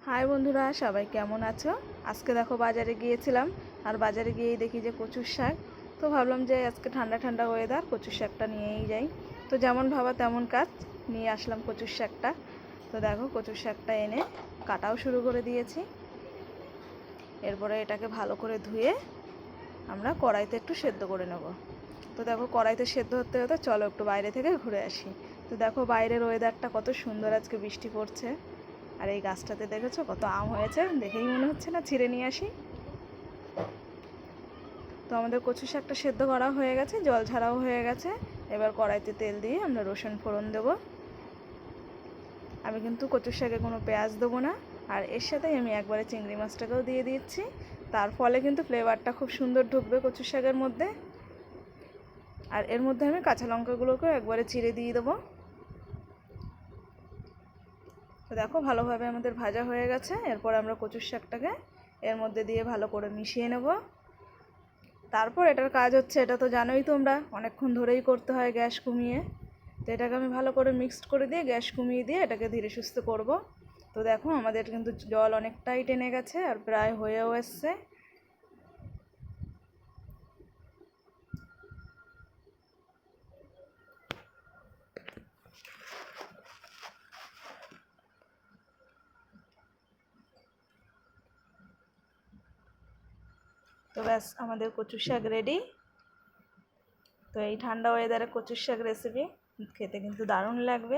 High বন্ধুরা, সবাই কেমন আছো? আজকে দেখো বাজারে গিয়েছিলাম, আর বাজারে গিয়েই দেখি যে কচুর শাক। তো ভাবলাম যে আজকে ঠান্ডা ঠান্ডা ওয়েদার, কচুর শাকটা নিয়েই যাই। তো যেমন ভাবা তেমন কাজ, নিয়ে আসলাম কচুর শাকটা। তো দেখো কচুর শাকটা এনে কাটাও শুরু করে দিয়েছি। এরপরে এটাকে ভালো করে ধুয়ে আমরা কড়াইতে একটু সেদ্ধ করে নেব। তো দেখো কড়াইতে সেদ্ধ হতে হতে চলো একটু বাইরে থেকে ঘুরে আসি। তো দেখো বাইরের ওয়েদারটা কত সুন্দর, আজকে বৃষ্টি পড়ছে। আর এই গাছটাতে দেখেছো কত আম হয়েছে, দেখেই মনে হচ্ছে না ছিঁড়ে নিয়ে আসি। তো আমাদের কচু শাকটা সেদ্ধ করা হয়ে গেছে, জল ছাড়াও হয়ে গেছে। এবার কড়াইতে তেল দিয়ে আমরা রসুন ফোড়ন দেবো। আমি কিন্তু কচুর শাকে কোনো পেঁয়াজ দেবো না, আর এর সাথেই আমি একবারে চিংড়ি মাছটাকেও দিয়ে দিচ্ছি। তার ফলে কিন্তু ফ্লেভারটা খুব সুন্দর ঢুকবে কচু শাকের মধ্যে। আর এর মধ্যে আমি কাঁচা লঙ্কাগুলোকেও একবারে চিড়ে দিয়ে দেবো। তো দেখো ভালোভাবে আমাদের ভাজা হয়ে গেছে। এরপর আমরা কচুর শাকটাকে এর মধ্যে দিয়ে ভালো করে মিশিয়ে নেব। তারপর এটার কাজ হচ্ছে, এটা তো জানোই তোমরা, অনেকক্ষণ ধরেই করতে হয় গ্যাস কমিয়ে। তো এটাকে আমি ভালো করে মিক্সড করে দিয়ে গ্যাস কমিয়ে দিয়ে এটাকে ধীরে সুস্থে করব। তো দেখো আমাদের কিন্তু জল অনেকটাই টেনে গেছে আর প্রায় হয়েও এসছে। তো ব্যাস আমাদের কচুর শাক রেডি। তো এই ঠান্ডা ওয়েদারে কচুর শাক রেসিপি খেতে কিন্তু দারুণ লাগবে।